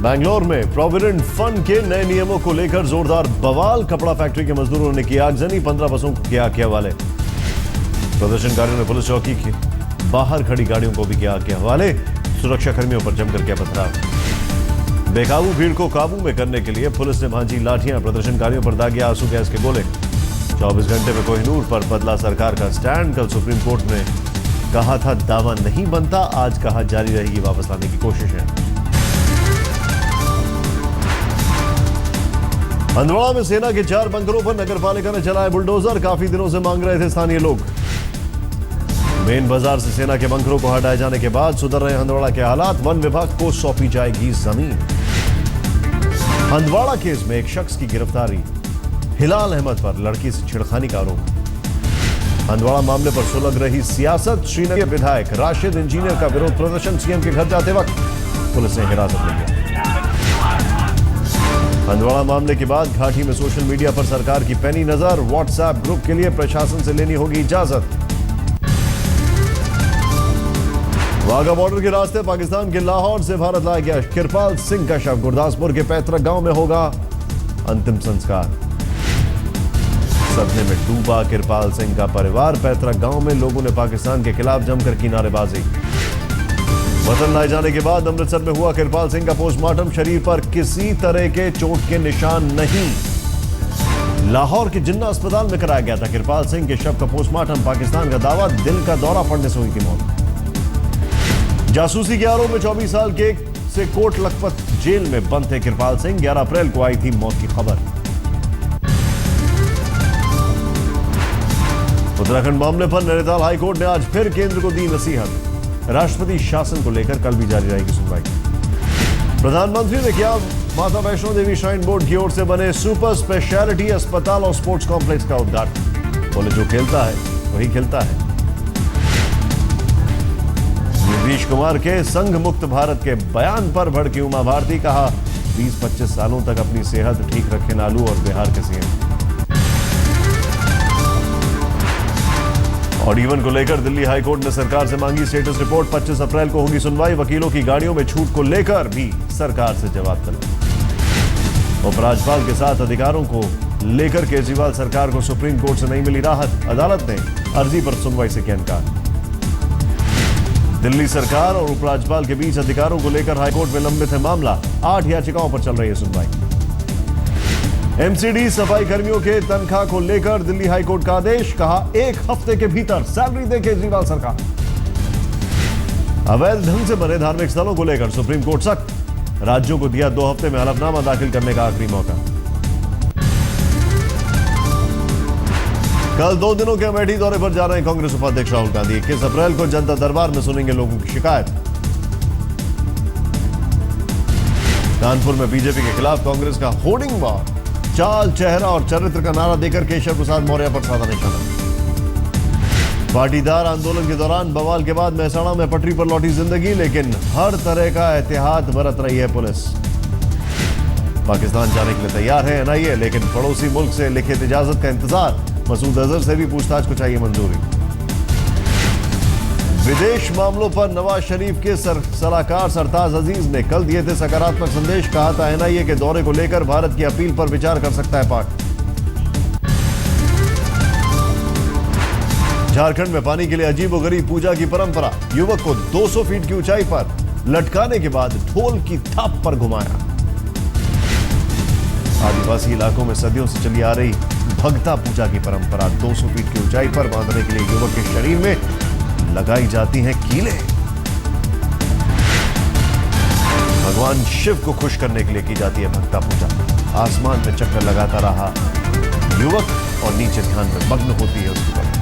बैंगलोर में provident fund के नए नियमों को लेकर जोरदार बवाल। कपड़ा फैक्ट्री के मजदूरों ने किया आगजनी, 15 बसों को किया आग के हवाले। प्रदर्शनकारियों ने पुलिस चौकी के बाहर खड़ी गाड़ियों को भी किया आग के हवाले। सुरक्षा कर्मियों पर जमकर किया पथराव। बेकाबू भीड़ को काबू में करने के लिए पुलिस ने भांजी लाठियां, प्रदर्शनकारियों पर दागे आंसू गैस के गोले। 24 घंटे में कोहिनूर पर बदला सरकार का स्टैंड। कल सुप्रीम कोर्ट ने कहा था दावा नहीं बनता, आज कहा जारी रहेगी वापस लाने की कोशिशें। हंदवाड़ा में सेना के 4 बंकरों पर नगरपालिका ने चलाया बुलडोजर। काफी दिनों से मांग रहे थे स्थानीय लोग। मेन बाजार से सेना के बंकरों को हटाए जाने के बाद सुधर रहे हंदवाड़ा के हालात। वन विभाग को सौंपी जाएगी जमीन। हंदवाड़ा केस में एक शख्स की गिरफ्तारी। हिलाल अहमद पर लड़की से छेड़खानी का आरोप। हंदवाड़ा मामले पर सुलग रही सियासत। श्रीनगर विधायक राशिद इंजीनियर का विरोध प्रदर्शन। सीएम के घर जाते वक्त पुलिस ने हिरासत में लिया। हंदवाड़ा मामले के बाद घाटी में सोशल मीडिया पर सरकार की पैनी नजर। व्हाट्सएप ग्रुप के लिए प्रशासन से लेनी होगी इजाजत। वाघा बॉर्डर के रास्ते पाकिस्तान के लाहौर से भारत लाया गया किरपाल सिंह का शव। गुरदासपुर के पैतृक गांव में होगा अंतिम संस्कार। सदमे में डूबा किरपाल सिंह का परिवार। पैतृक गांव में लोगों ने पाकिस्तान के खिलाफ जमकर की नारेबाजी। वतन लाए जाने के बाद अमृतसर में हुआ किरपाल सिंह का पोस्टमार्टम। शरीर पर किसी तरह के चोट के निशान नहीं। लाहौर के जिन्ना अस्पताल में कराया गया था किरपाल सिंह के शव का पोस्टमार्टम। पाकिस्तान का दावा, दिल का दौरा पड़ने से हुई थी मौत। जासूसी के आरोप में 24 साल के से कोट लखपत जेल में बंद थे किरपाल सिंह। 11 अप्रैल को आई थी मौत की खबर। उत्तराखंड मामले पर नैनीताल हाईकोर्ट ने आज फिर केंद्र को दी नसीहत। राष्ट्रपति शासन को लेकर कल भी जारी रहेगी सुनवाई। प्रधानमंत्री ने किया माता वैष्णो देवी श्राइन बोर्ड की ओर से बने सुपर स्पेशलिटी अस्पताल और स्पोर्ट्स कॉम्प्लेक्स का उद्घाटन। बोले जो खेलता है वही खिलता है। नीतीश कुमार के संघ मुक्त भारत के बयान पर भड़की उमा भारती। कहा 20-25 सालों तक अपनी सेहत ठीक रखे लालू और बिहार के सीएम। और ईवन को लेकर दिल्ली हाईकोर्ट ने सरकार से मांगी स्टेटस रिपोर्ट। 25 अप्रैल को होगी सुनवाई। वकीलों की गाड़ियों में छूट को लेकर भी सरकार से जवाब तलब। उपराज्यपाल के साथ अधिकारों को लेकर केजरीवाल सरकार को सुप्रीम कोर्ट से नहीं मिली राहत। अदालत ने अर्जी पर सुनवाई से किया इनकार। दिल्ली सरकार और उपराज्यपाल के बीच अधिकारों को लेकर हाईकोर्ट में लंबित है मामला। 8 याचिकाओं पर चल रही है सुनवाई। एमसीडी सफाई कर्मियों के तनख्वाह को लेकर दिल्ली हाईकोर्ट का आदेश। कहा 1 हफ्ते के भीतर सैलरी दे केजरीवाल सरकार। अवैध ढंग से बने धार्मिक स्थलों को लेकर सुप्रीम कोर्ट सख्त। राज्यों को दिया 2 हफ्ते में हलफनामा दाखिल करने का आखिरी मौका। कल 2 दिनों के अमेठी दौरे पर जा रहे हैं कांग्रेस उपाध्यक्ष राहुल गांधी। 21 अप्रैल को जनता दरबार में सुनेंगे लोगों की शिकायत। कानपुर में बीजेपी के खिलाफ कांग्रेस का होर्डिंग वॉर। चाल, चेहरा और चरित्र का नारा देकर केशव प्रसाद मौर्य पर साधा निशाना। पाटीदार आंदोलन के दौरान बवाल के बाद महसाणा में पटरी पर लौटी जिंदगी, लेकिन हर तरह का एहतियात बरत रही है पुलिस। पाकिस्तान जाने के लिए तैयार है एनआईए, लेकिन पड़ोसी मुल्क से लिखित इजाजत का इंतजार। मसूद अजहर से भी पूछताछ को चाहिए मंजूरी। विदेश मामलों पर नवाज शरीफ के सलाहकार सरताज अजीज ने कल दिए थे सकारात्मक संदेश। कहा था एनआईए के दौरे को लेकर भारत की अपील पर विचार कर सकता है पाक। झारखंड में पानी के लिए अजीबोगरीब पूजा की परंपरा। युवक को 200 फीट की ऊंचाई पर लटकाने के बाद ढोल की थाप पर घुमाया। आदिवासी इलाकों में सदियों से चली आ रही भगता पूजा की परंपरा। 200 फीट की ऊंचाई पर बांधने के लिए युवक के शरीर में लगाई जाती हैं कीलें। भगवान शिव को खुश करने के लिए की जाती है भक्ता पूजा। आसमान में चक्कर लगाता रहा युवक और नीचे ध्यान में मग्न होती है उसकी बहन।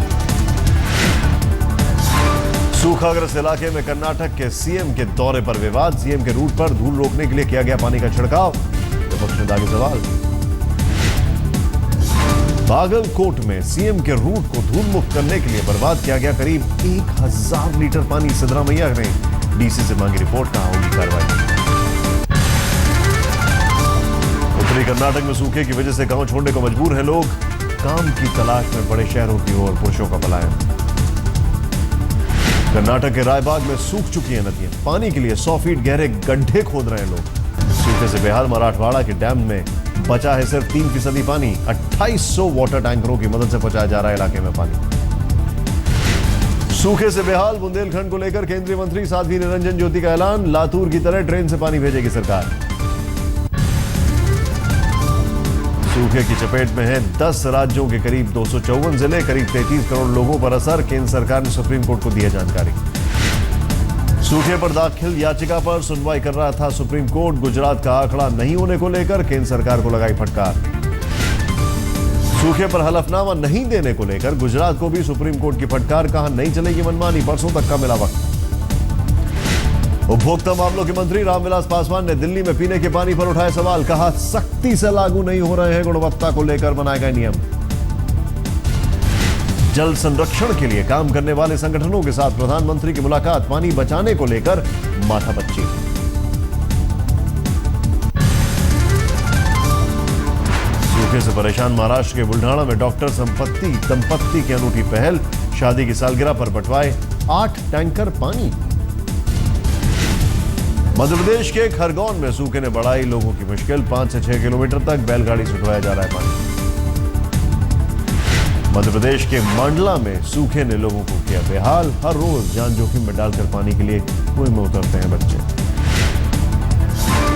सूखाग्रस्त इलाके में कर्नाटक के सीएम के दौरे पर विवाद। सीएम के रूट पर धूल रोकने के लिए किया गया पानी का छिड़काव। विपक्ष ने दागे सवाल। बागलकोट में सीएम के रूट को धूल मुक्त करने के लिए बर्बाद किया गया करीब 1000 लीटर पानी। सिद्धरामैया ने डीसी से मांगी रिपोर्ट। कहां होगी कार्रवाई। उत्तरी कर्नाटक में सूखे की वजह से गांव छोड़ने को मजबूर है लोग। काम की तलाश में बड़े शहरों की ओर पुरुषों का पलायन। कर्नाटक के रायबाग में सूख चुकी है नदियां। पानी के लिए 100 फीट गहरे गड्ढे खोद रहे हैं लोग। सूखे से बेहाल मराठवाड़ा के डैम में बचा है सिर्फ 3% पानी। 2800 वाटर टैंकरों की मदद से पहुंचाया जा रहा है इलाके में पानी। सूखे से बेहाल बुंदेलखंड को लेकर केंद्रीय मंत्री साध्वी निरंजन ज्योति का ऐलान। लातूर की तरह ट्रेन से पानी भेजेगी सरकार। सूखे की चपेट में हैं 10 राज्यों के करीब 254 जिले, करीब 33 करोड़ लोगों पर असर। केंद्र सरकार ने सुप्रीम कोर्ट को दी जानकारी। सूखे पर दाखिल याचिका पर सुनवाई कर रहा था सुप्रीम कोर्ट। गुजरात का आंकड़ा नहीं होने को लेकर केंद्र सरकार को लगाई फटकार। सूखे पर हलफनामा नहीं देने को लेकर गुजरात को भी सुप्रीम कोर्ट की फटकार। कहा नहीं चलेगी मनमानी, परसों तक का मिला वक्त। उपभोक्ता मामलों के मंत्री रामविलास पासवान ने दिल्ली में पीने के पानी पर उठाए सवाल। कहा सख्ती से लागू नहीं हो रहे हैं गुणवत्ता को लेकर बनाए गए नियम। जल संरक्षण के लिए काम करने वाले संगठनों के साथ प्रधानमंत्री की मुलाकात। पानी बचाने को लेकर माथापच्ची। सूखे से परेशान महाराष्ट्र के बुल्ढाना में डॉक्टर संपत्ति की अनूठी पहल। शादी की सालगिरह पर बंटवाए 8 टैंकर पानी। मध्य प्रदेश के खरगोन में सूखे ने बढ़ाई लोगों की मुश्किल। 5 से 6 किलोमीटर तक बैलगाड़ी से उठवाया जा रहा है पानी। मध्य प्रदेश के मंडला में सूखे ने लोगों को किया बेहाल। हर रोज जान जोखिम में डालकर पानी के लिए कुएं में उतरते हैं बच्चे।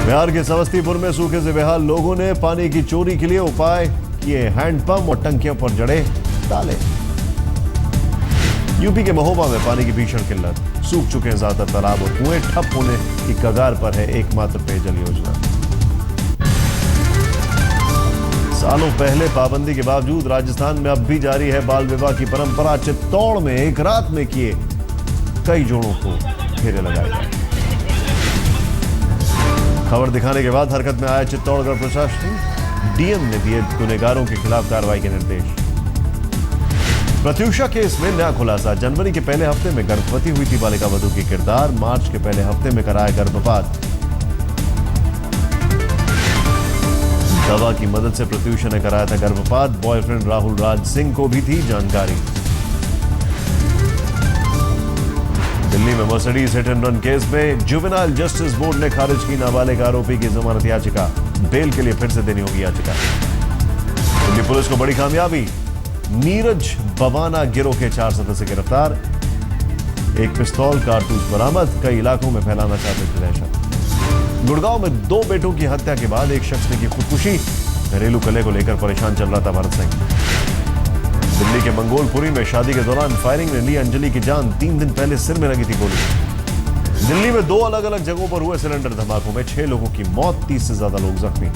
बिहार के समस्तीपुर में सूखे से बेहाल लोगों ने पानी की चोरी के लिए उपाय किए। हैंडपंप और टंकियों पर जड़े ताले। यूपी के महोबा में पानी की भीषण किल्लत। सूख चुके हैं ज्यादातर तालाब और कुएं। ठप होने की कगार पर है एकमात्र पेयजल योजना। सालों पहले पाबंदी के बावजूद राजस्थान में अब भी जारी है बाल विवाह की परंपरा। चित्तौड़ में एक रात में किए कई जोड़ों को फेरे लगाए गए। खबर दिखाने के बाद हरकत में आया चित्तौड़गढ़ प्रशासन। डीएम ने दिए गुनहगारों के खिलाफ कार्रवाई के निर्देश। प्रत्यूषा केस में नया खुलासा। जनवरी के पहले हफ्ते में गर्भवती हुई थी बालिका वधू की किरदार। मार्च के पहले हफ्ते में कराया गर्भपात। दवा की मदद से प्रत्यूषा ने कराया था गर्भपात। बॉयफ्रेंड राहुल राज सिंह को भी थी जानकारी। दिल्ली में Mercedes hit and run case में जुवेनाइल जस्टिस बोर्ड ने खारिज की नाबालिग आरोपी की जमानत याचिका। बेल के लिए फिर से देनी होगी याचिका। दिल्ली पुलिस को बड़ी कामयाबी। नीरज बवाना गिरोह के 4 सदस्य गिरफ्तार। एक पिस्तौल कारतूस बरामद। कई इलाकों में फैलाना चाहते थे दहशत। गुड़गांव में 2 बेटों की हत्या के बाद एक शख्स ने की खुदकुशी। घरेलू कलह को लेकर परेशान चल रहा था भरत सिंह। दिल्ली के मंगोलपुरी में शादी के दौरान फायरिंग में ली अंजलि की जान। 3 दिन पहले सिर में लगी थी गोली। दिल्ली में 2 अलग अलग जगहों पर हुए सिलेंडर धमाकों में 6 लोगों की मौत, 30 से ज्यादा लोग जख्मी।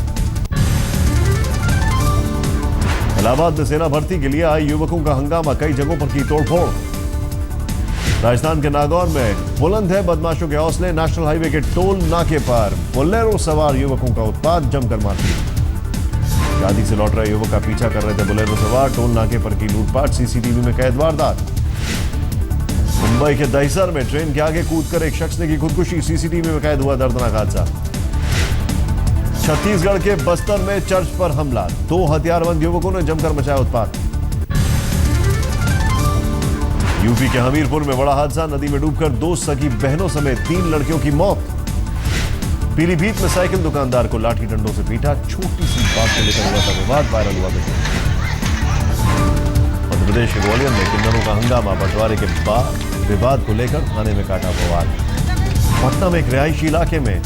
इलाहाबाद में सेना भर्ती के लिए आए युवकों का हंगामा। कई जगहों पर की तोड़फोड़। राजस्थान के नागौर में बुलंद है बदमाशों के हौसले। नेशनल हाईवे के टोल नाके पर बोलेरो सवार युवकों का उत्पात। जमकर मारपीट। शादी से लौट रहे युवक का पीछा कर रहे थे बोलेरो सवार। टोल नाके पर की लूटपाट। सीसीटीवी में कैद वारदात। मुंबई के दहिसर में ट्रेन के आगे कूदकर एक शख्स ने की खुदकुशी। सीसीटीवी में कैद हुआ दर्दनाक हादसा। छत्तीसगढ़ के बस्तर में चर्च पर हमला। 2 हथियारबंद युवकों ने जमकर मचाया उत्पात। यूपी के हमीरपुर में बड़ा हादसा। नदी में डूबकर 2 सगी बहनों समेत 3 लड़कियों की मौत। पीलीभीत में साइकिल दुकानदार को लाठी डंडों से पीटा। छोटी सी बात को लेकर हुआ था विवाद। वायरल हुआ वीडियो। मध्य प्रदेश के ग्वालियर में किन्नरों का हंगामा। बंटवारे के बाद विवाद को लेकर थाने में काटा बवाल। पटना में एक रिहायशी इलाके में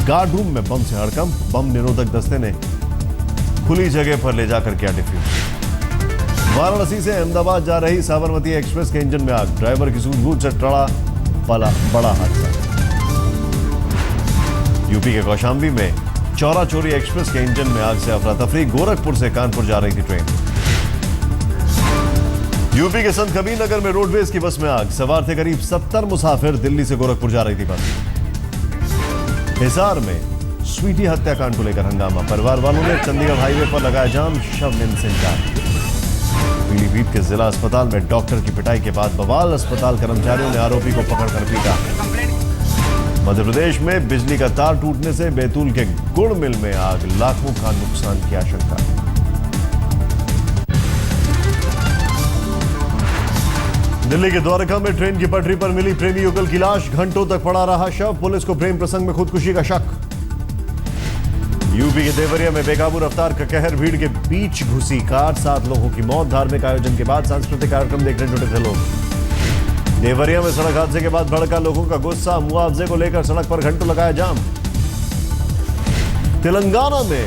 गार्ड रूम में बम से हड़कंप। बम निरोधक दस्ते ने खुली जगह पर ले जाकर किया डिफ्यूज। वाराणसी से अहमदाबाद जा रही साबरमती एक्सप्रेस के इंजन में आग। ड्राइवर की सूझबूझ से टला बड़ा हादसा। यूपी के कौशाम्बी में चौरा चोरी एक्सप्रेस के इंजन में आग से अफरा तफरी। गोरखपुर से कानपुर जा रही थी ट्रेन। यूपी के संत कबीर नगर में रोडवेज की बस में आग। सवार थे करीब 70 मुसाफिर। दिल्ली से गोरखपुर जा रही थी बस। हिसार में स्वीटी हत्याकांड को लेकर हंगामा। परिवार वालों ने चंडीगढ़ हाईवे पर लगाया जाम। शव लेने से इंकार। पीलीभीत के जिला अस्पताल में डॉक्टर की पिटाई के बाद बवाल। अस्पताल कर्मचारियों ने आरोपी को पकड़कर पीटा। मध्य प्रदेश में बिजली का तार टूटने से बैतूल के गुड़ मिल में आग। लाखों का नुकसान की आशंका। दिल्ली के द्वारका में ट्रेन की पटरी पर मिली प्रेमी युगल की लाश। घंटों तक पड़ा रहा शव। पुलिस को प्रेम प्रसंग में खुदकुशी का शक। यूपी के देवरिया में बेकाबू रफ्तार का कहर, भीड़ के बीच घुसी कार, 7 लोगों की मौत। धार्मिक आयोजन के बाद सांस्कृतिक कार्यक्रम देखने जुटे थे लोग। देवरिया में सड़क हादसे के बाद भड़का लोगों का गुस्सा, मुआवजे को लेकर सड़क पर घंटों लगाया जाम। तेलंगाना में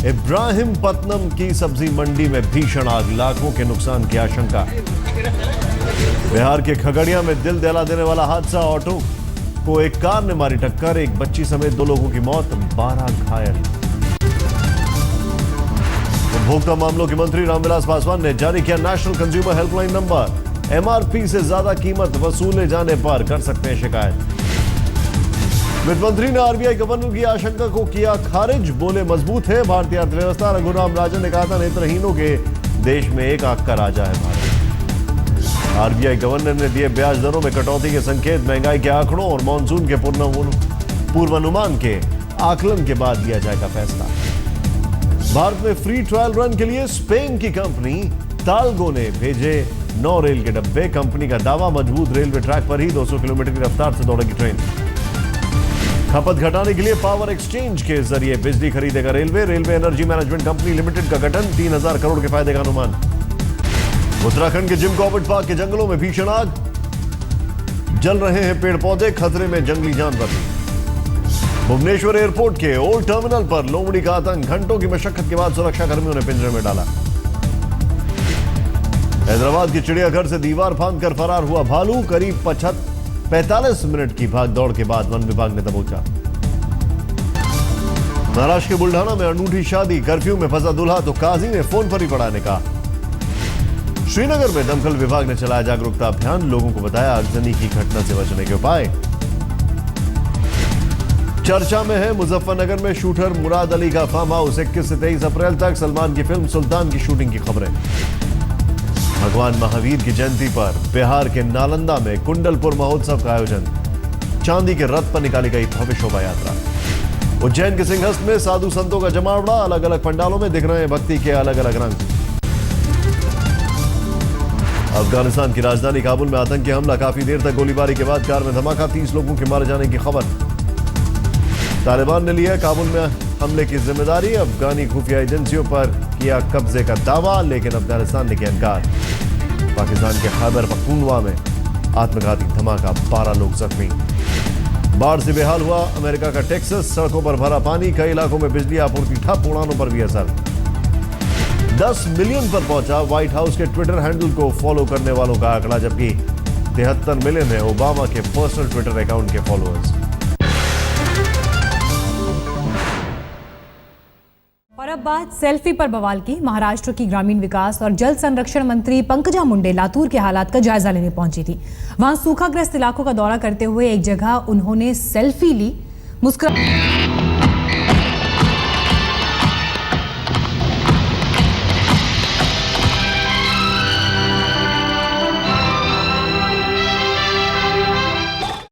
इब्राहिमपट्टनम की सब्जी मंडी में भीषण आग, लाखों के नुकसान की आशंका। बिहार के खगड़िया में दिल दहला देने वाला हादसा, ऑटो को एक कार ने मारी टक्कर, एक बच्ची समेत 2 लोगों की मौत, 12 घायल। उपभोक्ता मामलों के मंत्री रामविलास पासवान ने जारी किया national consumer helpline number, MRP से ज्यादा कीमत वसूले जाने पर कर सकते हैं शिकायत। वित्त मंत्री ने आरबीआई गवर्नर की आशंका को किया खारिज, बोले मजबूत है भारतीय अर्थव्यवस्था। रघुराम राजन ने कहा था नेत्रहीनों के देश में एक आंख का राजा है भारत। आरबीआई गवर्नर ने दिए ब्याज दरों में कटौती के संकेत, महंगाई के आंकड़ों और मानसून के पूर्वानुमान के आकलन के बाद दिया जाएगा फैसला। भारत में फ्री ट्रायल रन के लिए स्पेन की कंपनी तालगो ने भेजे 9 रेल के डब्बे। कंपनी का दावा, मजबूत रेलवे ट्रैक पर ही 200 किलोमीटर की रफ्तार से दौड़ेगी ट्रेन। खपत घटाने के लिए पावर एक्सचेंज के जरिए बिजली खरीदेगा railway. Railway energy management company limited का गठन, 3000 करोड़ के फायदे का अनुमान। उत्तराखंड के जिम कॉर्बेट पार्क के जंगलों में भीषण आग, जल रहे हैं पेड़ पौधे, खतरे में जंगली जानवर। भुवनेश्वर एयरपोर्ट के ओल्ड टर्मिनल पर लोमड़ी का आतंक, घंटों की मशक्कत के बाद सुरक्षा कर्मियों ने पिंजरे में डाला। हैदराबाद के चिड़ियाघर से दीवार फांदकर फरार हुआ भालू, करीब 45 मिनट की भाग दौड़ के बाद वन विभाग ने दबोचा। महाराष्ट्र के बुल्ढाना में अनूठी शादी, कर्फ्यू में फंसा दूल्हा तो काजी ने फोन पर ही पढ़ाने का। श्रीनगर में दमकल विभाग ने चलाया जागरूकता अभियान, लोगों को बताया आगजनी की घटना से बचने के उपाय। चर्चा में है मुजफ्फरनगर में शूटर मुराद अली का फार्म हाउस, 21 से 23 अप्रैल तक सलमान की फिल्म सुल्तान की शूटिंग की खबरें। भगवान महावीर की जयंती पर बिहार के नालंदा में कुंडलपुर महोत्सव का आयोजन, चांदी के रथ पर निकाली गई भव्य शोभा यात्रा। उज्जैन के सिंहस्थ में साधु संतों का जमावड़ा, अलग अलग पंडालों में दिख रहे हैं भक्ति के अलग अलग रंग। अफगानिस्तान की राजधानी काबुल में आतंकी हमला, काफी देर तक गोलीबारी के बाद कार में धमाका, 30 लोगों के मारे जाने की खबर। तालिबान ने लिया काबुल में हमले की जिम्मेदारी, अफगानी खुफिया एजेंसियों पर किया कब्जे का दावा, लेकिन अफगानिस्तान ने किया इनकार। पाकिस्तान के खैबर पख्तूनख्वा में आत्मघाती धमाका, 12 लोग जख्मी। बाढ़ से बेहाल हुआ अमेरिका का टेक्सास, सड़कों पर भरा पानी, कई इलाकों में बिजली आपूर्ति ठप, उड़ानों पर भी असर। 10 मिलियन पर पहुंचा व्हाइट हाउस के ट्विटर हैंडल को फॉलो करने वालों का आंकड़ा, जबकि 73 मिलियन है ओबामा के पर्सनल ट्विटर अकाउंट के फॉलोअर्स। और अब बात सेल्फी पर बवाल की। महाराष्ट्र की ग्रामीण विकास और जल संरक्षण मंत्री पंकजा मुंडे लातूर के हालात का जायजा लेने पहुंची थी। वहां सूखाग्रस्त इलाकों का दौरा करते हुए एक जगह उन्होंने सेल्फी ली, मुस्कुरा